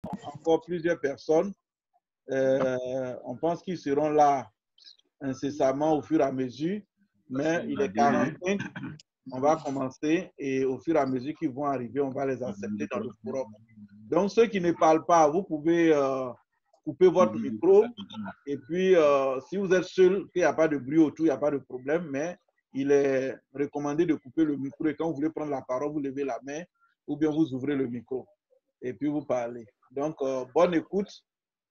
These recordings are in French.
encore plusieurs personnes. On pense qu'ils seront là incessamment au fur et à mesure, mais il est 45. On va commencer et au fur et à mesure qu'ils vont arriver, on va les accepter dans le forum. Donc, ceux qui ne parlent pas, vous pouvez couper votre micro. Et puis, si vous êtes seul, qu'il n'y a pas de bruit autour, il n'y a pas de problème, mais il est recommandé de couper le micro. Et quand vous voulez prendre la parole, vous levez la main ou bien vous ouvrez le micro et puis vous parlez. Donc, bonne écoute.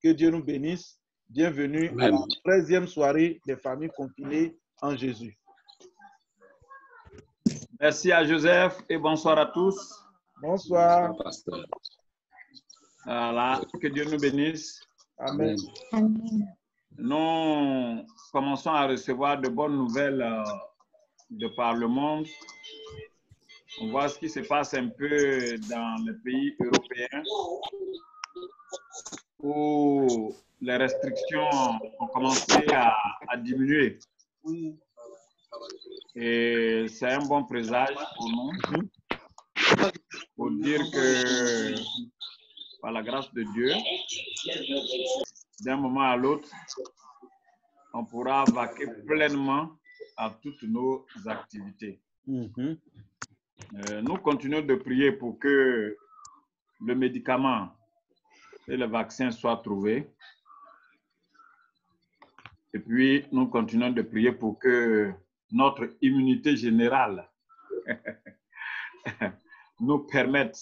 Que Dieu nous bénisse. Bienvenue à la 13e soirée des familles confinées en Jésus. Merci à Joseph et bonsoir à tous. Bonsoir. Voilà, que Dieu nous bénisse. Amen. Nous commençons à recevoir de bonnes nouvelles de par le monde. On voit ce qui se passe un peu dans les pays européens où les restrictions ont commencé à diminuer. Et c'est un bon présage pour nous, pour dire que par la grâce de Dieu, d'un moment à l'autre, on pourra vaquer pleinement à toutes nos activités. Nous continuons de prier pour que le médicament et le vaccin soient trouvés. Et puis, nous continuons de prier pour que notre immunité générale nous permette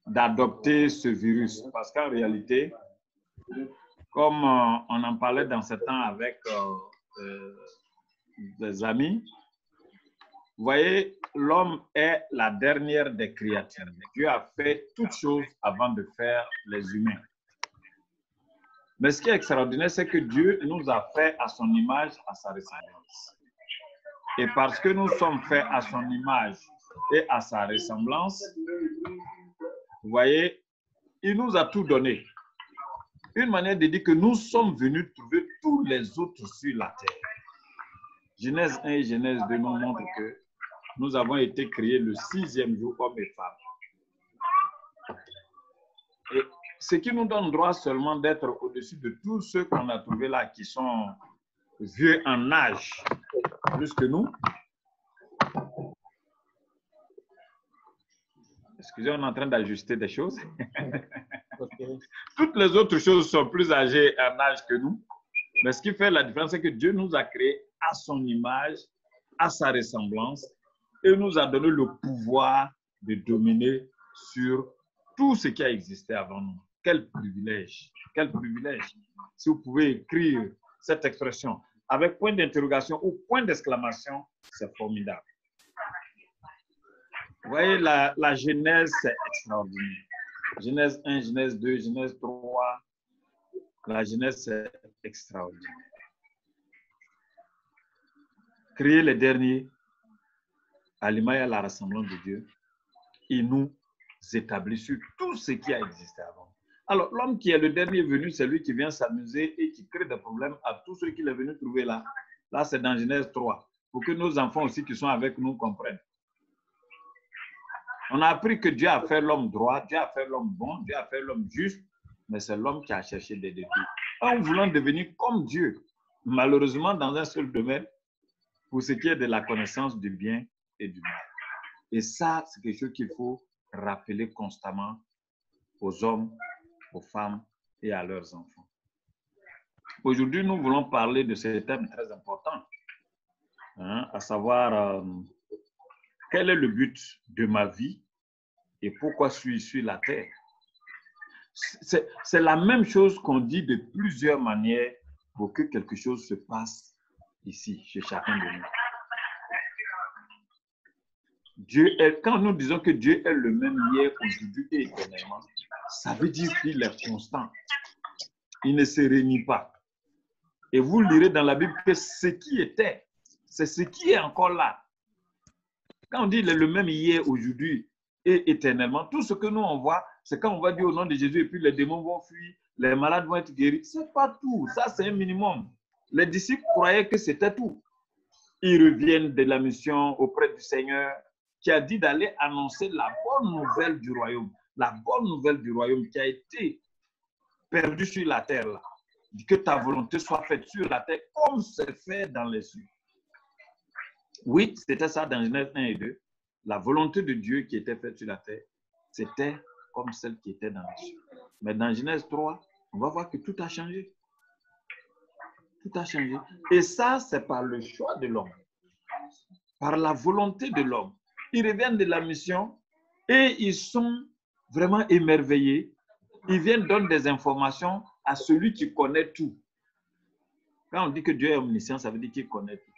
d'adopter ce virus. Parce qu'en réalité, comme on en parlait dans ce temps avec des amis, vous voyez, l'homme est la dernière des créatures. Dieu a fait toutes choses avant de faire les humains. Mais ce qui est extraordinaire, c'est que Dieu nous a fait à son image, à sa ressemblance. Et parce que nous sommes faits à son image et à sa ressemblance, vous voyez, il nous a tout donné. Une manière de dire que nous sommes venus trouver tous les autres sur la terre. Genèse 1 et Genèse 2 nous montrent que nous avons été créés le 6e jour, hommes et femmes. Et ce qui nous donne droit seulement d'être au-dessus de tous ceux qu'on a trouvés là, qui sont vieux en âge, plus que nous. Excusez, on est en train d'ajuster des choses. Toutes les autres choses sont plus âgées en âge que nous. Mais ce qui fait la différence, c'est que Dieu nous a créés à son image, à sa ressemblance, et nous a donné le pouvoir de dominer sur tout ce qui a existé avant nous. Quel privilège! Quel privilège! Si vous pouvez écrire cette expression avec point d'interrogation ou point d'exclamation, c'est formidable. Vous voyez, la Genèse, c'est extraordinaire. Genèse 1, Genèse 2, Genèse 3. La Genèse, c'est extraordinaire. Créer les derniers à l'image et à la ressemblance de Dieu, il nous établit sur tout ce qui a existé avant. Alors, l'homme qui est le dernier venu, c'est lui qui vient s'amuser et qui crée des problèmes à tous ceux qu'il est venu trouver là. Là, c'est dans Genèse 3, pour que nos enfants aussi qui sont avec nous comprennent. On a appris que Dieu a fait l'homme droit, Dieu a fait l'homme bon, Dieu a fait l'homme juste, mais c'est l'homme qui a cherché des défis. En voulant devenir comme Dieu, malheureusement dans un seul domaine, pour ce qui est de la connaissance du bien et du mal. Et ça, c'est quelque chose qu'il faut rappeler constamment aux hommes, aux femmes et à leurs enfants. Aujourd'hui, nous voulons parler de ce thème très important, à savoir quel est le but de ma vie et pourquoi suis-je sur la terre. C'est la même chose qu'on dit de plusieurs manières pour que quelque chose se passe ici, chez chacun de nous. Quand nous disons que Dieu est le même hier, aujourd'hui et éternellement, ça veut dire qu'il est constant. Il ne se réunit pas. Et vous lirez dans la Bible que ce qui était, c'est ce qui est encore là. Quand on dit il est le même hier, aujourd'hui et éternellement, tout ce que nous on voit, c'est quand on va dire au nom de Jésus et puis les démons vont fuir, les malades vont être guéris. Ce n'est pas tout. Ça, c'est un minimum. Les disciples croyaient que c'était tout. Ils reviennent de la mission auprès du Seigneur qui a dit d'aller annoncer la bonne nouvelle du royaume. la bonne nouvelle du royaume qui a été perdue sur la terre, là. Que ta volonté soit faite sur la terre comme c'est fait dans les cieux. Oui, c'était ça dans Genèse 1 et 2. La volonté de Dieu qui était faite sur la terre, c'était comme celle qui était dans les cieux. Mais dans Genèse 3, on va voir que tout a changé. Tout a changé. Et ça, c'est par le choix de l'homme, par la volonté de l'homme. Ils reviennent de la mission et ils sont vraiment émerveillés. Ils viennent donner des informations à celui qui connaît tout. Quand on dit que Dieu est omniscient, ça veut dire qu'il connaît tout.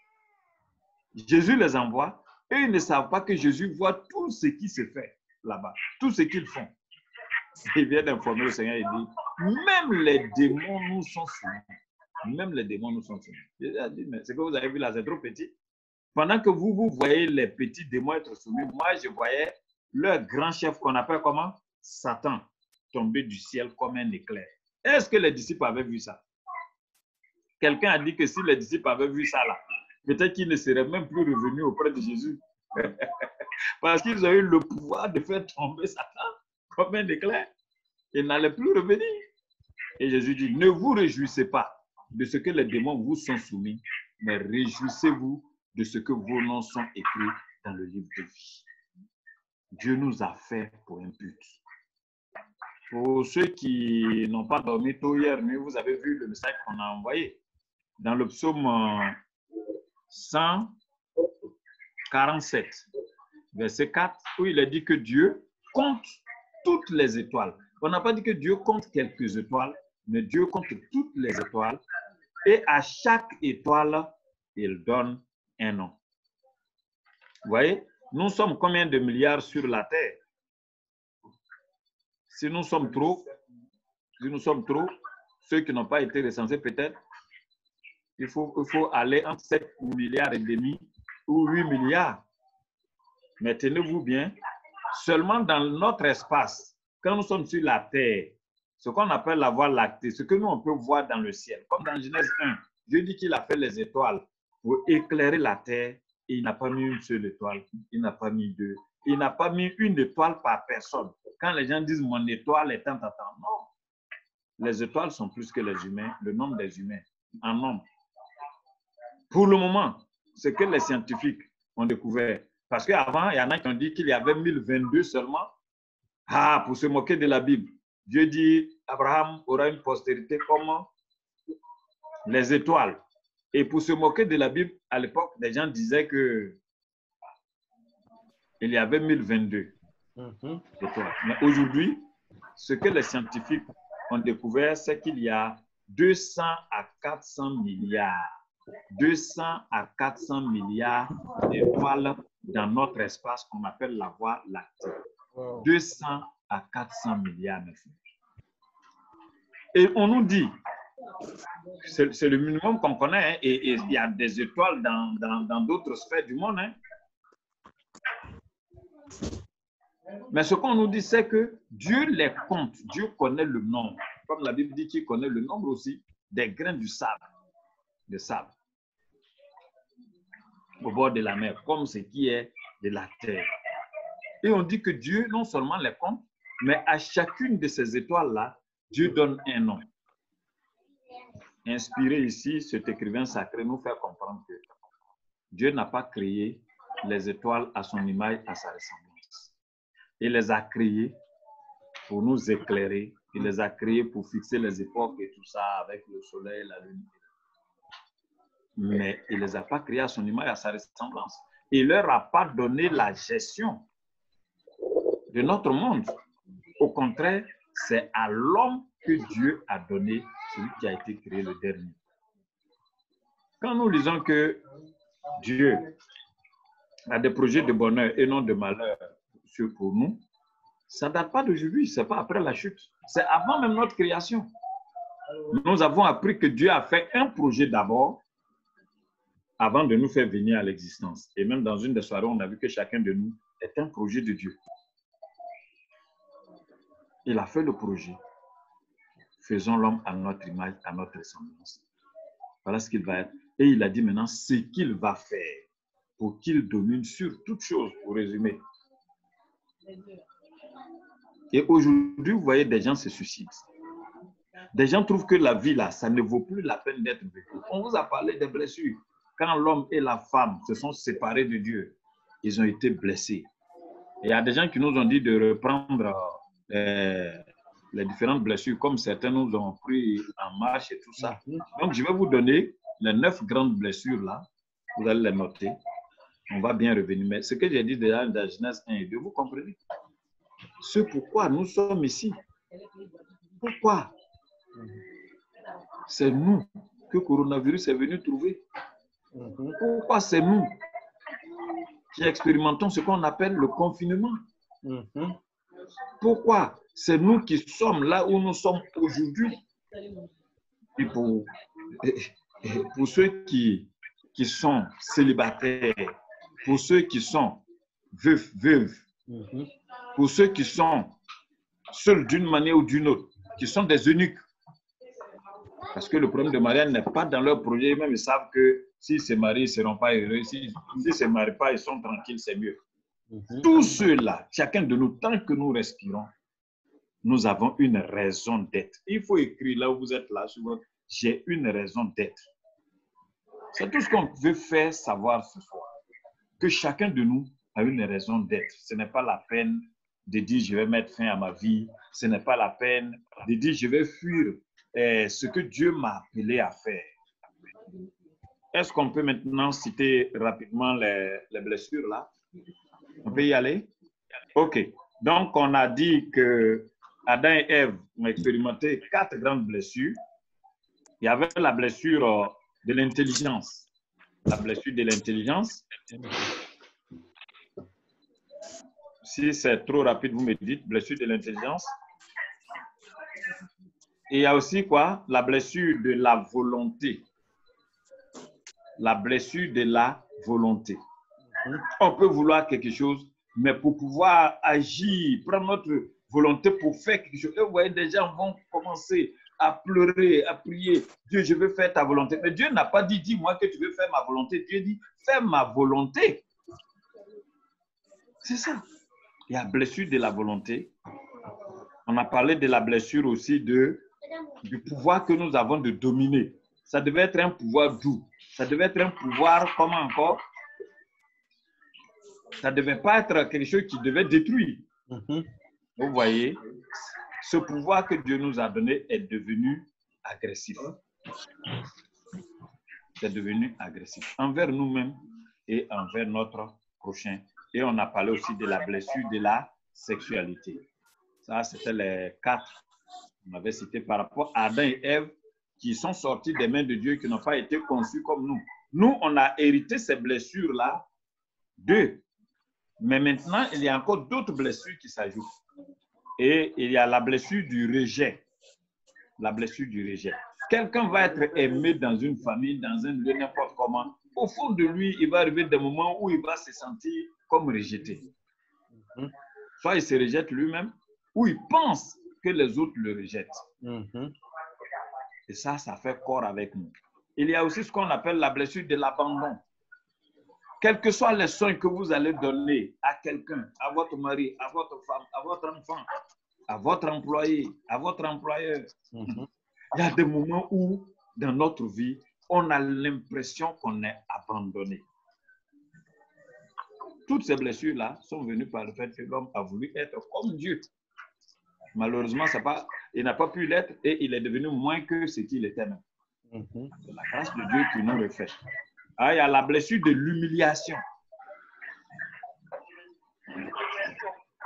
Jésus les envoie et ils ne savent pas que Jésus voit tout ce qui se fait là-bas, tout ce qu'ils font. Ils viennent informer le Seigneur et disent, même les démons nous sont soumis. Même les démons nous sont soumis. Jésus a dit, mais ce que vous avez vu là, c'est trop petit. Pendant que vous voyez les petits démons être soumis, moi je voyais leur grand chef qu'on appelle comment? Satan, tomber du ciel comme un éclair. Est-ce que les disciples avaient vu ça? Quelqu'un a dit que si les disciples avaient vu ça là, peut-être qu'ils ne seraient même plus revenus auprès de Jésus. Parce qu'ils ont eu le pouvoir de faire tomber Satan comme un éclair. Ils n'allaient plus revenir. Et Jésus dit, ne vous réjouissez pas de ce que les démons vous sont soumis, mais réjouissez-vous de ce que vos noms sont écrits dans le livre de vie. Dieu nous a fait pour un but. Pour ceux qui n'ont pas dormi tôt hier nuit, vous avez vu le message qu'on a envoyé dans le psaume 147, verset 4, où il a dit que Dieu compte toutes les étoiles. On n'a pas dit que Dieu compte quelques étoiles, mais Dieu compte toutes les étoiles et à chaque étoile, il donne un nom. Vous voyez, nous sommes combien de milliards sur la Terre? Si nous sommes trop, ceux qui n'ont pas été recensés peut-être, il faut aller entre 7 milliards et demi ou 8 milliards. Mais tenez-vous bien, seulement dans notre espace, quand nous sommes sur la Terre, ce qu'on appelle la voie lactée, ce que nous on peut voir dans le ciel, comme dans Genèse 1, Dieu dit qu'il a fait les étoiles pour éclairer la Terre et il n'a pas mis une seule étoile, il n'a pas mis deux, il n'a pas mis une étoile par personne. Quand les gens disent mon étoile est tant, non. Les étoiles sont plus que les humains, le nombre des humains en nombre. Pour le moment, ce que les scientifiques ont découvert, parce qu'avant, il y en a qui ont dit qu'il y avait 1022 seulement. Ah, pour se moquer de la Bible. Dieu dit, Abraham aura une postérité comme les étoiles. Et pour se moquer de la Bible, à l'époque, les gens disaient que il y avait 1022 étoiles. Mais aujourd'hui, ce que les scientifiques ont découvert, c'est qu'il y a 200 à 400 milliards. 200 à 400 milliards d'étoiles dans notre espace qu'on appelle la Voie lactée. 200 à 400 milliards. Et on nous dit, c'est le minimum qu'on connaît, hein, et il y a des étoiles dans d'autres sphères du monde. Hein. Mais ce qu'on nous dit, c'est que Dieu les compte, Dieu connaît le nombre. Comme la Bible dit qu'il connaît le nombre aussi des grains du sable, de sable, au bord de la mer, comme ce qui est de la terre. Et on dit que Dieu non seulement les compte, mais à chacune de ces étoiles-là, Dieu donne un nom. Inspiré ici, cet écrivain sacré nous fait comprendre que Dieu n'a pas créé les étoiles à son image, à sa ressemblance. Il les a créées pour nous éclairer. Il les a créées pour fixer les époques et tout ça avec le soleil, la lune. Mais il ne les a pas créées à son image, à sa ressemblance. Il ne leur a pas donné la gestion de notre monde. Au contraire, c'est à l'homme que Dieu a donné celui qui a été créé le dernier. Quand nous disons que Dieu a des projets de bonheur et non de malheur pour nous, ça ne date pas d'aujourd'hui, ce n'est pas après la chute. C'est avant même notre création. Nous avons appris que Dieu a fait un projet d'abord avant de nous faire venir à l'existence. Et même dans une des soirées, on a vu que chacun de nous est un projet de Dieu. Il a fait le projet. Faisons l'homme à notre image, à notre ressemblance. Voilà ce qu'il va être. Et il a dit maintenant ce qu'il va faire pour qu'il domine sur toute chose, pour résumer. Et aujourd'hui, vous voyez, des gens se suicident. Des gens trouvent que la vie, là, ça ne vaut plus la peine d'être vécue. On vous a parlé des blessures. Quand l'homme et la femme se sont séparés de Dieu, ils ont été blessés. Et il y a des gens qui nous ont dit de reprendre les différentes blessures, comme certains nous ont pris en marche et tout ça. Donc, je vais vous donner les 9 grandes blessures là. Vous allez les noter. On va bien revenir. Mais ce que j'ai dit déjà dans Genèse 1 et 2, vous comprenez? Ce pourquoi nous sommes ici. Pourquoi? C'est nous que le coronavirus est venu trouver. Pourquoi c'est nous qui expérimentons ce qu'on appelle le confinement? Pourquoi c'est nous qui sommes là où nous sommes aujourd'hui? Et pour ceux qui sont célibataires, pour ceux qui sont veufs, veuves, pour ceux qui sont seuls d'une manière ou d'une autre, qui sont des eunuques. Parce que le problème de mariage n'est pas dans leur projet. Même ils savent que s'ils se marient, ils ne seront pas heureux. S'ils ne se marient pas, ils sont tranquilles, c'est mieux. Tous ceux-là, chacun de nous, tant que nous respirons, nous avons une raison d'être. Il faut écrire là où vous êtes là, j'ai une raison d'être. C'est tout ce qu'on veut faire savoir ce soir. Que chacun de nous a une raison d'être. Ce n'est pas la peine de dire je vais mettre fin à ma vie. Ce n'est pas la peine de dire je vais fuir ce que Dieu m'a appelé à faire. Est-ce qu'on peut maintenant citer rapidement les blessures là? On peut y aller? OK. Donc, on a dit que Adam et Ève ont expérimenté 4 grandes blessures. Il y avait la blessure de l'intelligence. La blessure de l'intelligence. Si c'est trop rapide, vous me dites, blessure de l'intelligence. Et il y a aussi quoi? La blessure de la volonté. La blessure de la volonté. On peut vouloir quelque chose, mais pour pouvoir agir, prendre notre volonté pour faire quelque chose. Et vous voyez, des gens vont commencer à pleurer, à prier. Dieu, je veux faire ta volonté. Mais Dieu n'a pas dit, dis-moi que tu veux faire ma volonté. Dieu dit, fais ma volonté. C'est ça. Il y a blessure de la volonté. On a parlé de la blessure aussi du pouvoir que nous avons de dominer. Ça devait être un pouvoir doux. Ça devait être un pouvoir, comment encore? Ça ne devait pas être quelque chose qui devait détruire. Vous voyez, ce pouvoir que Dieu nous a donné est devenu agressif. C'est devenu agressif envers nous-mêmes et envers notre prochain. Et on a parlé aussi de la blessure de la sexualité. Ça, c'était les 4 qu'on avait cités par rapport à Adam et Ève qui sont sortis des mains de Dieu, qui n'ont pas été conçus comme nous. Nous, on a hérité ces blessures-là d'eux. Mais maintenant, il y a encore d'autres blessures qui s'ajoutent. Et il y a la blessure du rejet. La blessure du rejet. Quelqu'un va être aimé dans une famille, dans un lieu, n'importe comment. Au fond de lui, il va arriver des moments où il va se sentir comme rejeté. Soit il se rejette lui-même, ou il pense que les autres le rejettent. Et ça fait corps avec nous. Il y a aussi ce qu'on appelle la blessure de l'abandon. Quels que soient les soins que vous allez donner à quelqu'un, à votre mari, à votre femme, à votre enfant, à votre employé, à votre employeur, il y a des moments où, dans notre vie, on a l'impression qu'on est abandonné. Toutes ces blessures-là sont venues par le fait que l'homme a voulu être comme Dieu. Malheureusement, il n'a pas pu l'être et il est devenu moins que ce qu'il était même. C'est la grâce de Dieu qui nous refait. Ah, il y a la blessure de l'humiliation.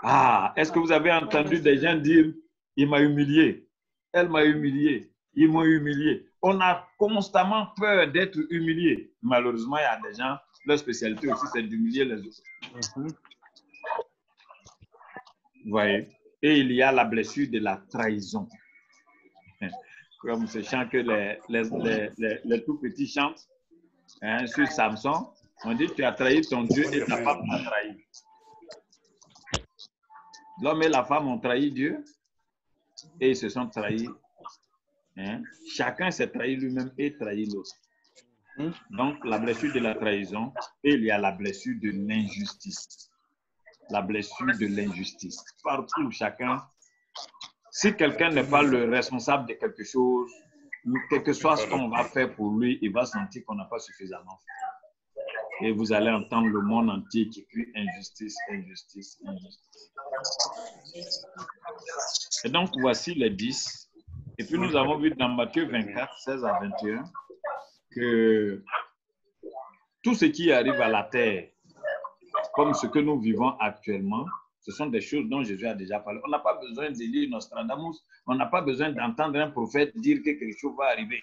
Ah, est-ce que vous avez entendu des gens dire « il m'a humilié, elle m'a humilié, ils m'ont humilié ». On a constamment peur d'être humilié. Malheureusement, il y a des gens, leur spécialité aussi, c'est d'humilier les autres. Vous voyez? Et il y a la blessure de la trahison. Comme ce chant que les tout petits chantent sur Samson, on dit tu as trahi ton Dieu et ta femme t'a trahi. L'homme et la femme ont trahi Dieu et ils se sont trahis. Chacun s'est trahi lui-même et trahi l'autre. Donc, la blessure de la trahison et il y a la blessure de l'injustice. La blessure de l'injustice. Partout, chacun Si quelqu'un n'est pas le responsable de quelque chose, quel que soit ce qu'on va faire pour lui, il va sentir qu'on n'a pas suffisamment fait. Et vous allez entendre le monde entier qui crie injustice, injustice, injustice. Et donc, voici les 10. Et puis, nous avons vu dans Matthieu 24, 16 à 21, que tout ce qui arrive à la terre, comme ce que nous vivons actuellement, ce sont des choses dont Jésus a déjà parlé. On n'a pas besoin de lire Nostradamus, on n'a pas besoin d'entendre un prophète dire que quelque chose va arriver.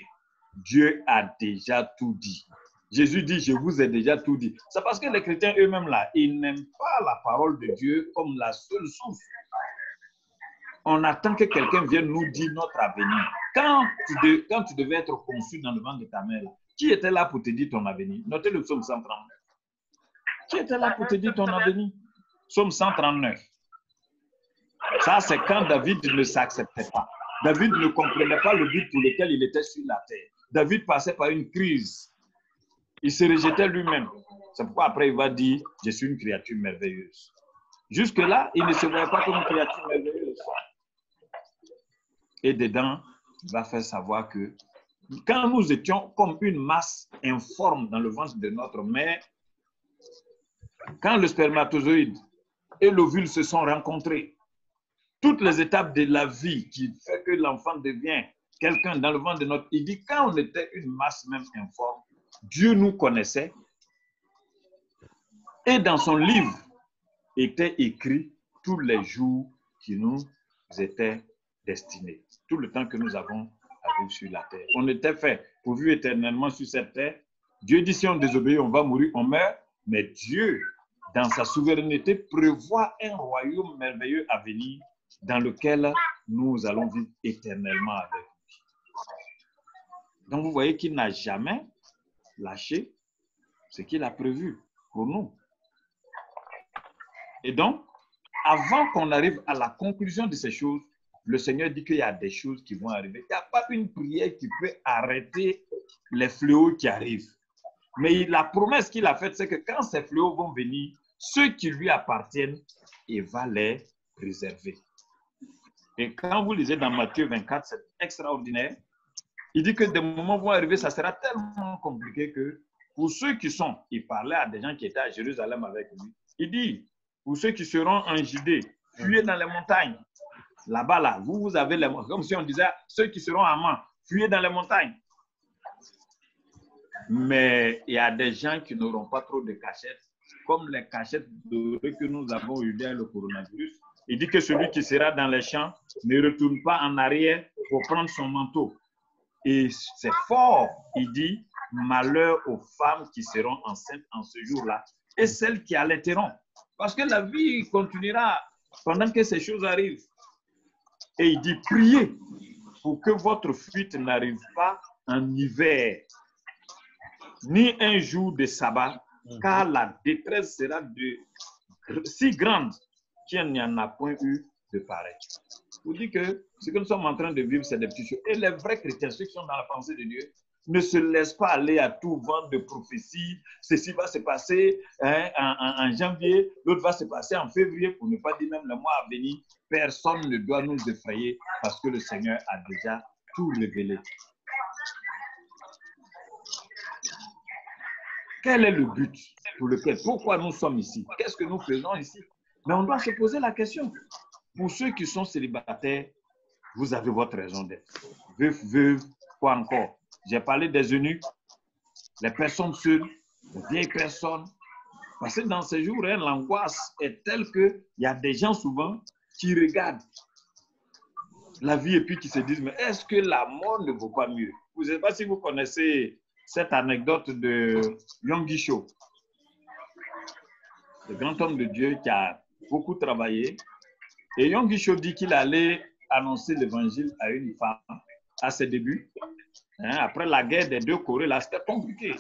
Dieu a déjà tout dit. Jésus dit, je vous ai déjà tout dit. C'est parce que les chrétiens eux-mêmes, là, ils n'aiment pas la parole de Dieu comme la seule source. On attend que quelqu'un vienne nous dire notre avenir. Quand tu devais être conçu dans le ventre de ta mère, qui était là pour te dire ton avenir? Notez le psaume 139. Qui était là pour te dire ton avenir? Psaume 139. Ça, c'est quand David ne s'acceptait pas. David ne comprenait pas le but pour lequel il était sur la terre. David passait par une crise. Il se rejetait lui-même. C'est pourquoi après il va dire, je suis une créature merveilleuse. Jusque-là, il ne se voyait pas comme une créature merveilleuse. Et dedans, il va faire savoir que quand nous étions comme une masse informe dans le ventre de notre mère, quand le spermatozoïde et l'ovule se sont rencontrés, toutes les étapes de la vie qui fait que l'enfant devient quelqu'un dans le ventre de notre... Il dit, quand on était une masse même informe, Dieu nous connaissait et dans son livre était écrit tous les jours qui nous étaient destinés, tout le temps que nous avons à vivre sur la terre. On était fait pour vivre éternellement sur cette terre. Dieu dit, si on désobéit, on va mourir, on meurt, mais Dieu, dans sa souveraineté, prévoit un royaume merveilleux à venir dans lequel nous allons vivre éternellement avec lui. Donc, vous voyez qu'il n'a jamais lâché ce qu'il a prévu pour nous. Et donc, avant qu'on arrive à la conclusion de ces choses, le Seigneur dit qu'il y a des choses qui vont arriver. Il n'y a pas une prière qui peut arrêter les fléaux qui arrivent. Mais la promesse qu'il a faite, c'est que quand ces fléaux vont venir, ceux qui lui appartiennent, il va les préserver. Et quand vous lisez dans Matthieu 24, c'est extraordinaire. Il dit que des moments vont arriver, ça sera tellement compliqué que pour ceux qui sont, il parlait à des gens qui étaient à Jérusalem avec lui, il dit, pour ceux qui seront en Judée, fuyez dans les montagnes. Là-bas, là, vous avez les montagnes. Comme si on disait, ceux qui seront à Mans, fuyez dans les montagnes. Mais il y a des gens qui n'auront pas trop de cachettes, comme les cachettes dorées que nous avons eues dans le coronavirus. Il dit que celui qui sera dans les champs ne retourne pas en arrière pour prendre son manteau. Et c'est fort, il dit, malheur aux femmes qui seront enceintes en ce jour-là et celles qui allaiteront. Parce que la vie continuera pendant que ces choses arrivent. Et il dit, priez pour que votre fuite n'arrive pas en hiver, ni un jour de sabbat, car la détresse sera si grande qu'il n'y en a point eu de pareil. Je vous dis que ce que nous sommes en train de vivre, c'est des petites choses. Et les vrais chrétiens, ceux qui sont dans la pensée de Dieu, ne se laissent pas aller à tout vent de prophéties. Ceci va se passer en janvier, l'autre va se passer en février, pour ne pas dire même le mois à venir. Personne ne doit nous effrayer parce que le Seigneur a déjà tout révélé. Quel est le but pour lequel, pourquoi nous sommes ici? Qu'est-ce que nous faisons ici? Mais on doit se poser la question. Pour ceux qui sont célibataires, vous avez votre raison d'être. Veuf, veuve, quoi encore? J'ai parlé des eunuques, les personnes seules, les vieilles personnes. Parce que dans ces jours, l'angoisse est telle qu'il y a des gens souvent qui regardent la vie et puis qui se disent, mais est-ce que la mort ne vaut pas mieux? Je ne sais pas si vous connaissez cette anecdote de Yonggi Cho, le grand homme de Dieu qui a beaucoup travaillé. Et Yonggi Cho dit qu'il allait annoncer l'évangile à une femme à ses débuts. Après la guerre des deux Corées, là, c'était compliqué.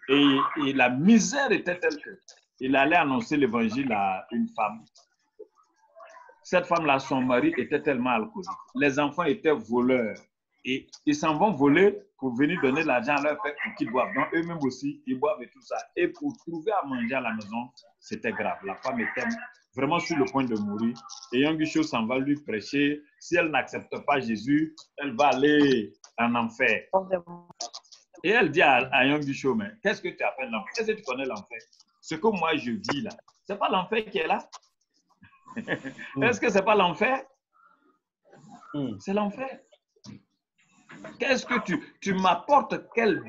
Et la misère était telle qu'il allait annoncer l'évangile à une femme. Cette femme-là, son mari était tellement alcoolique. Les enfants étaient voleurs. Et ils s'en vont voler pour venir donner l'argent à leur père pour qu'ils boivent. Donc, eux-mêmes aussi, ils boivent et tout ça. Et pour trouver à manger à la maison, c'était grave. La femme était vraiment sur le point de mourir. Et Yonggi s'en va lui prêcher. Si elle n'accepte pas Jésus, elle va aller en enfer. Et elle dit à Yonggi, mais qu'est-ce que tu appelles l'enfer? Est-ce que tu connais l'enfer? Ce que moi je vis là, ce n'est pas l'enfer qui est là. Est-ce que ce n'est pas l'enfer? C'est l'enfer. Qu'est-ce que tu m'apportes? Quelle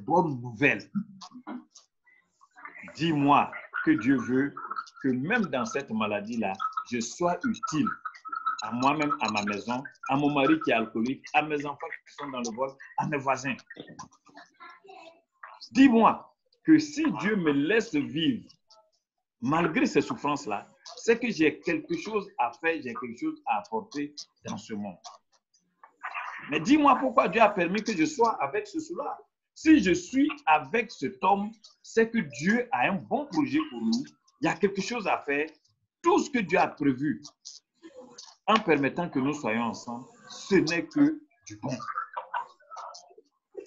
bonne nouvelle. Dis-moi que Dieu veut que même dans cette maladie-là, je sois utile à moi-même, à ma maison, à mon mari qui est alcoolique, à mes enfants qui sont dans le vol, à mes voisins. Dis-moi que si Dieu me laisse vivre, malgré ces souffrances-là, c'est que j'ai quelque chose à faire, j'ai quelque chose à apporter dans ce monde. Mais dis-moi pourquoi Dieu a permis que je sois avec ceux-là. Si je suis avec cet homme, c'est que Dieu a un bon projet pour nous. Il y a quelque chose à faire. Tout ce que Dieu a prévu en permettant que nous soyons ensemble, ce n'est que du bon. Je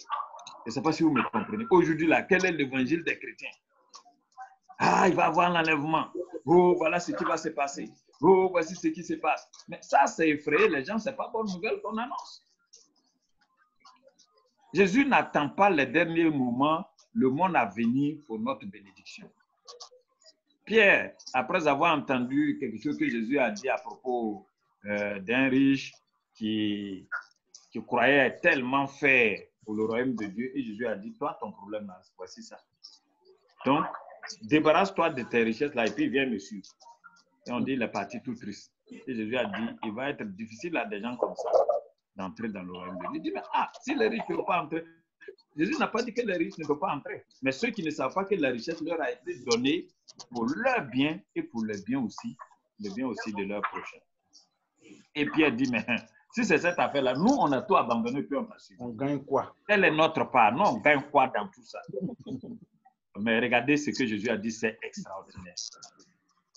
ne sais pas si vous me comprenez. Aujourd'hui, là, quel est l'évangile des chrétiens? Ah, il va y avoir l'enlèvement. Oh, voilà ce qui va se passer. Oh, voici ce qui se passe. Mais ça, c'est effrayé les gens. Ce n'est pas bonne nouvelle qu'on annonce. Jésus n'attend pas les derniers moments, le monde à venir pour notre bénédiction. Pierre, après avoir entendu quelque chose que Jésus a dit à propos d'un riche qui croyait tellement faire pour le royaume de Dieu, et Jésus a dit, toi, ton problème, là, voici ça. Donc, débarrasse-toi de tes richesses là et puis viens me suivre. Et on dit, il est parti tout triste. Et Jésus a dit, il va être difficile à des gens comme ça d'entrer dans le royaume de Dieu. Il dit, mais si les riches ne peuvent pas entrer, Jésus n'a pas dit que les riches ne peuvent pas entrer. Mais ceux qui ne savent pas que la richesse leur a été donnée pour leur bien et pour le bien aussi de leur prochain. Et Pierre dit, mais si c'est cette affaire-là, nous, on a tout abandonné, puis on a suivi. On gagne quoi? Quelle est notre part? Non, on gagne quoi dans tout ça? Mais regardez ce que Jésus a dit, c'est extraordinaire.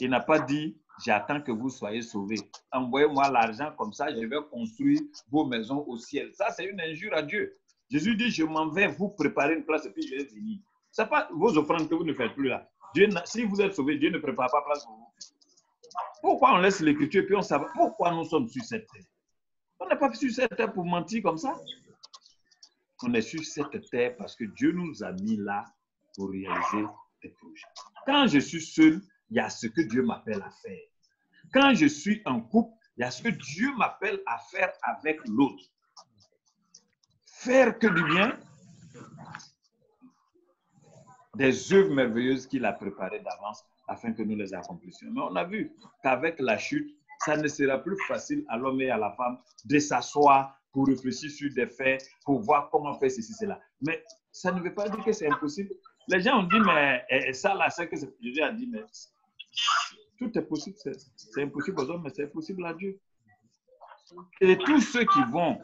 Il n'a pas dit, j'attends que vous soyez sauvés. Envoyez-moi l'argent, comme ça, je vais construire vos maisons au ciel. Ça, c'est une injure à Dieu. Jésus dit, je m'en vais vous préparer une place et puis je vais venir. Ce n'est pas vos offrandes que vous ne faites plus là. Dieu, si vous êtes sauvés, Dieu ne prépare pas place pour vous. Pourquoi on laisse l'écriture et puis on sait pourquoi nous sommes sur cette terre? On n'est pas sur cette terre pour mentir comme ça. On est sur cette terre parce que Dieu nous a mis là pour réaliser des projets. Quand je suis seul, il y a ce que Dieu m'appelle à faire. Quand je suis en couple, il y a ce que Dieu m'appelle à faire avec l'autre. Faire que du bien, des œuvres merveilleuses qu'il a préparées d'avance afin que nous les accomplissions. Mais on a vu qu'avec la chute, ça ne sera plus facile à l'homme et à la femme de s'asseoir pour réfléchir sur des faits, pour voir comment faire ceci, cela. Mais ça ne veut pas dire que c'est impossible. Les gens ont dit, mais ça là, c'est que Jésus a dit, mais tout est possible, c'est impossible aux hommes, mais c'est possible à Dieu. Et tous ceux qui vont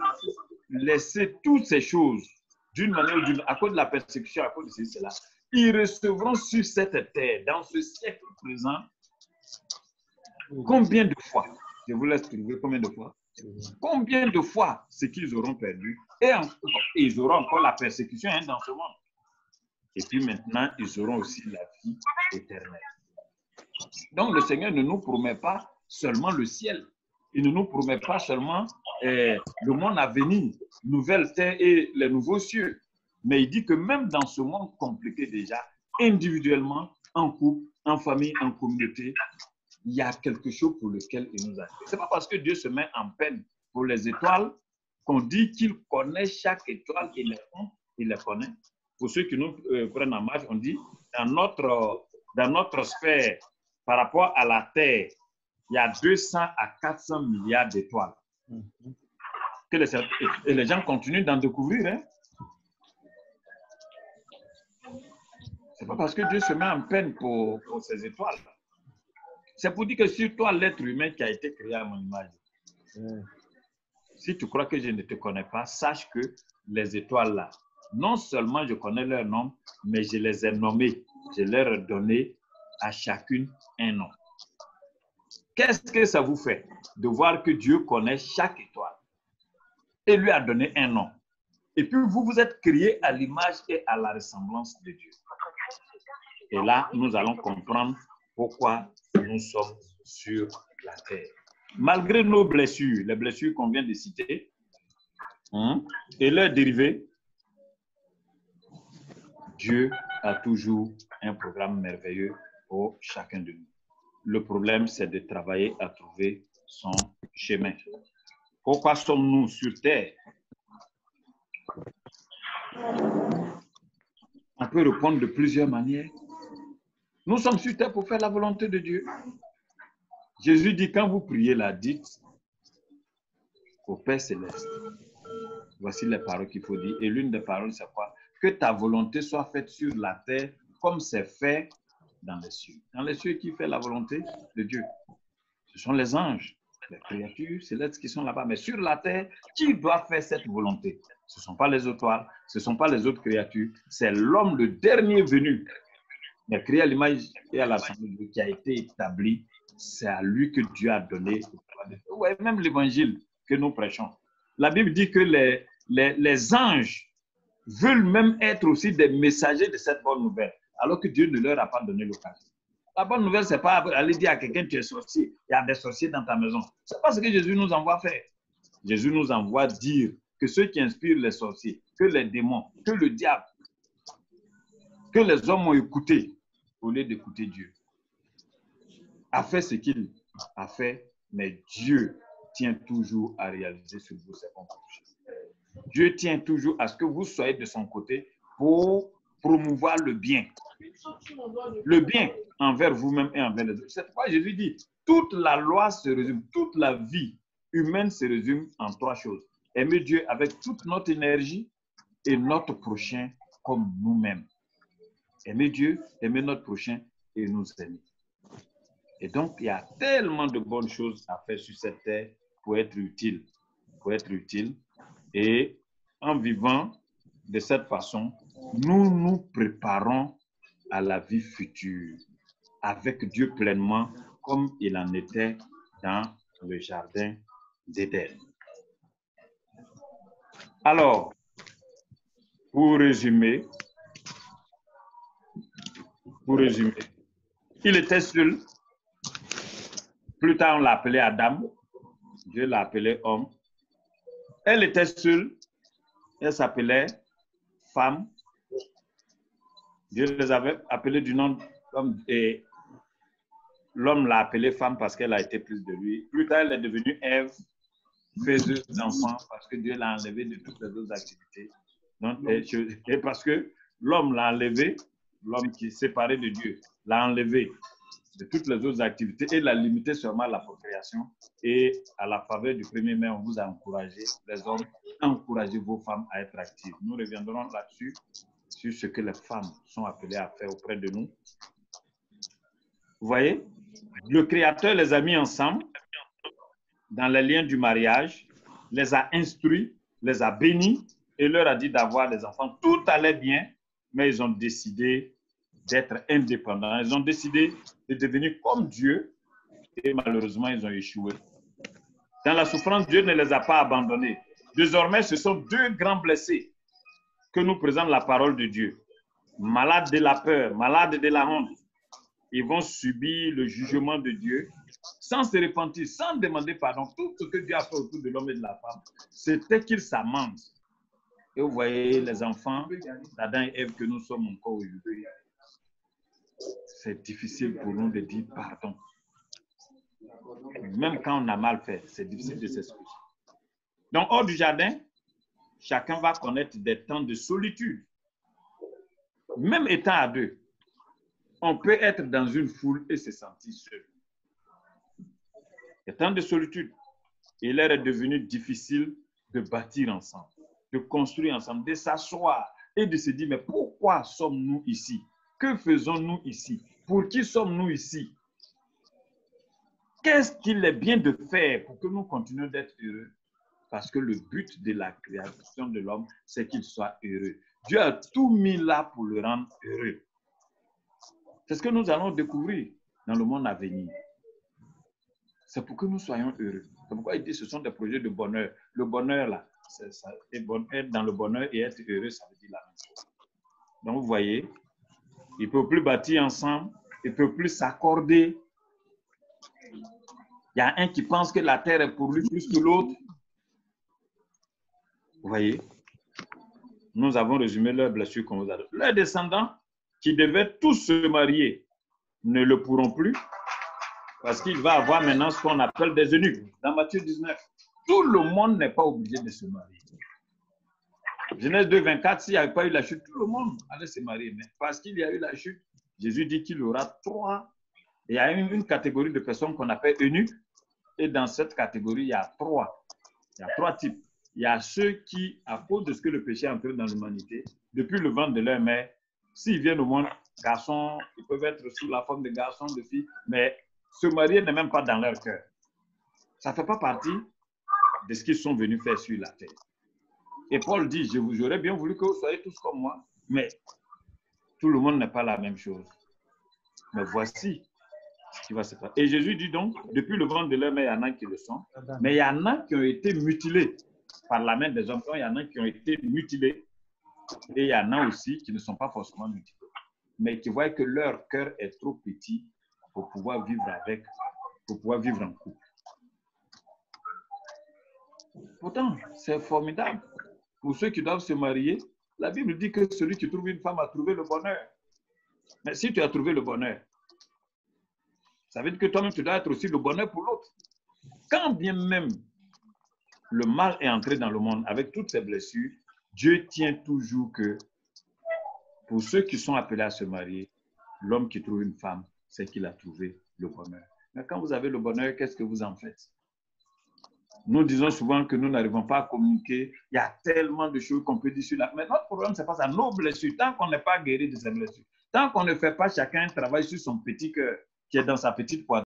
laisser toutes ces choses d'une manière ou d'une autre, à cause de la persécution, à cause de ceci, cela, ils recevront sur cette terre, dans ce siècle présent, combien de fois? Je vous laisse trouver combien de fois? Combien de fois ce qu'ils auront perdu? Et ils auront encore la persécution dans ce monde. Et puis maintenant, ils auront aussi la vie éternelle. Donc le Seigneur ne nous promet pas seulement le ciel. Il ne nous promet pas seulement le monde à venir, nouvelle terre et les nouveaux cieux. Mais il dit que même dans ce monde compliqué déjà, individuellement, en couple, en famille, en communauté, il y a quelque chose pour lequel il nous a fait. Ce n'est pas parce que Dieu se met en peine pour les étoiles qu'on dit qu'il connaît chaque étoile et les compte, il les connaît. Pour ceux qui nous prennent en marche, on dit dans notre sphère, par rapport à la Terre, il y a 200 à 400 milliards d'étoiles. Et les gens continuent d'en découvrir. Hein? Ce n'est pas parce que Dieu se met en peine pour ces étoiles. C'est pour dire que sur toi, l'être humain qui a été créé à mon image. Si tu crois que je ne te connais pas, sache que les étoiles là, non seulement je connais leur nom, mais je les ai nommées. Je leur ai donné à chacune un nom. Qu'est-ce que ça vous fait de voir que Dieu connaît chaque étoile? et lui a donné un nom. Et puis vous, vous êtes créés à l'image et à la ressemblance de Dieu. Et là, nous allons comprendre pourquoi nous sommes sur la terre. Malgré nos blessures, les blessures qu'on vient de citer, et leurs dérivés, Dieu a toujours un programme merveilleux pour chacun de nous. Le problème, c'est de travailler à trouver son chemin. Pourquoi sommes-nous sur terre? On peut répondre de plusieurs manières. Nous sommes sur terre pour faire la volonté de Dieu. Jésus dit, quand vous priez, la dites au Père Céleste. Voici les paroles qu'il faut dire. Et l'une des paroles, c'est quoi? Que ta volonté soit faite sur la terre comme c'est fait dans les cieux. Dans les cieux, qui fait la volonté de Dieu? Ce sont les anges, les créatures célestes qui sont là-bas. Mais sur la terre, qui doit faire cette volonté? Ce ne sont pas les étoiles, ce ne sont pas les autres créatures. C'est l'homme, le dernier venu, mais créé à l'image et à la semblance de Dieu, qui a été établi. C'est à lui que Dieu a donné. Ouais, même l'évangile que nous prêchons. La Bible dit que les anges veulent même être aussi des messagers de cette bonne nouvelle, alors que Dieu ne leur a pas donné l'occasion. La bonne nouvelle, ce n'est pas aller dire à quelqu'un tu es sorcier, il y a des sorciers dans ta maison. Ce n'est pas ce que Jésus nous envoie faire. Jésus nous envoie dire que ceux qui inspirent les sorciers, que les démons, que le diable, que les hommes ont écouté, au lieu d'écouter Dieu, a fait ce qu'il a fait, mais Dieu tient toujours à réaliser ce que vous avez compris. Dieu tient toujours à ce que vous soyez de son côté pour promouvoir le bien. Le bien envers vous-même et envers les autres. C'est pourquoi Jésus dit, toute la loi se résume, toute la vie humaine se résume en 3 choses. Aimer Dieu avec toute notre énergie et notre prochain comme nous-mêmes. Aimer Dieu, aimer notre prochain et nous aimer. Et donc, il y a tellement de bonnes choses à faire sur cette terre pour être utile. Et en vivant de cette façon, nous nous préparons à la vie future avec Dieu pleinement comme il en était dans le jardin d'Éden. Alors, pour résumer, il était seul. Plus tard, on l'appelait Adam. Dieu l'a appelé homme. Elle était seule. Elle s'appelait femme. Dieu les avait appelés du nom d'homme et l'homme l'a appelée femme parce qu'elle a été prise de lui. Plus tard, elle est devenue Ève, faiseuse d'enfants, parce que Dieu l'a enlevée de toutes les autres activités. Donc, et parce que l'homme l'a enlevé, l'homme qui est séparé de Dieu, l'a enlevé de toutes les autres activités et l'a limité seulement à la procréation. Et à la faveur du premier mai, on vous a encouragé, les hommes, encouragez vos femmes à être actives. Nous reviendrons là-dessus, sur ce que les femmes sont appelées à faire auprès de nous. Vous voyez, le Créateur les a mis ensemble dans les liens du mariage, les a instruits, les a bénis et leur a dit d'avoir des enfants. Tout allait bien, mais ils ont décidé d'être indépendants. Ils ont décidé de devenir comme Dieu et malheureusement, ils ont échoué. Dans la souffrance, Dieu ne les a pas abandonnés. Désormais, ce sont 2 grands blessés que nous présente la parole de Dieu. Malades de la peur, malades de la honte. Ils vont subir le jugement de Dieu sans se repentir, sans demander pardon. Tout ce que Dieu a fait autour de l'homme et de la femme, c'était qu'ils s'amendent. Et vous voyez les enfants d'Adam et Ève que nous sommes encore aujourd'hui. C'est difficile pour nous de dire pardon. Même quand on a mal fait, c'est difficile de s'excuser. Donc, hors du jardin, chacun va connaître des temps de solitude. Même étant à 2, on peut être dans une foule et se sentir seul. Des temps de solitude. Et il est devenu difficile de bâtir ensemble, de construire ensemble, de s'asseoir et de se dire, mais pourquoi sommes-nous ici? Que faisons-nous ici? Pour qui sommes-nous ici? Qu'est-ce qu'il est bien de faire pour que nous continuions d'être heureux? Parce que le but de la création de l'homme, c'est qu'il soit heureux. Dieu a tout mis là pour le rendre heureux. C'est ce que nous allons découvrir dans le monde à venir. C'est pour que nous soyons heureux. C'est pourquoi il dit que ce sont des projets de bonheur. Le bonheur là, être dans le bonheur et être heureux, ça veut dire la même chose. Donc, vous voyez, ils ne peuvent plus bâtir ensemble, ils ne peuvent plus s'accorder. Il y a un qui pense que la terre est pour lui plus que l'autre. Vous voyez, nous avons résumé leurs blessures qu'on vous a données. Leurs descendants, qui devaient tous se marier, ne le pourront plus parce qu'il va avoir maintenant ce qu'on appelle des eunuques. Dans Matthieu 19, tout le monde n'est pas obligé de se marier. Genèse 2, 24, s'il n'y avait pas eu la chute, tout le monde allait se marier. Mais parce qu'il y a eu la chute, Jésus dit qu'il aura trois. Il y a une catégorie de personnes qu'on appelle eunuques. Et dans cette catégorie, il y a trois. Il y a trois types. Il y a ceux qui, à cause de ce que le péché a entré dans l'humanité, depuis le ventre de leur mère, s'ils viennent au monde, garçons, ils peuvent être sous la forme de garçons, de filles, mais se marier n'est même pas dans leur cœur. Ça ne fait pas partie de ce qu'ils sont venus faire sur la terre. Et Paul dit, j'aurais bien voulu que vous soyez tous comme moi, mais tout le monde n'est pas la même chose. Mais voici ce qui va se passer. Et Jésus dit donc, depuis le ventre de leur mère, il y en a qui le sont, mais il y en a qui ont été mutilés par la main des hommes, il y en a qui ont été mutilés, et il y en a aussi qui ne sont pas forcément mutilés, mais qui voient que leur cœur est trop petit pour pouvoir vivre en couple. Pourtant, c'est formidable. Pour ceux qui doivent se marier, la Bible dit que celui qui trouve une femme a trouvé le bonheur. Mais si tu as trouvé le bonheur, ça veut dire que toi-même, tu dois être aussi le bonheur pour l'autre. Quand bien même le mal est entré dans le monde avec toutes ses blessures, Dieu tient toujours que pour ceux qui sont appelés à se marier, l'homme qui trouve une femme, c'est qu'il a trouvé le bonheur. Mais quand vous avez le bonheur, qu'est-ce que vous en faites? Nous disons souvent que nous n'arrivons pas à communiquer. Il y a tellement de choses qu'on peut dire sur la... Mais notre problème, ce n'est pas ça. Nos blessures, tant qu'on n'est pas guéri de ces blessures, tant qu'on ne fait pas chacun un travail sur son petit cœur qui est dans sa petite poitrine,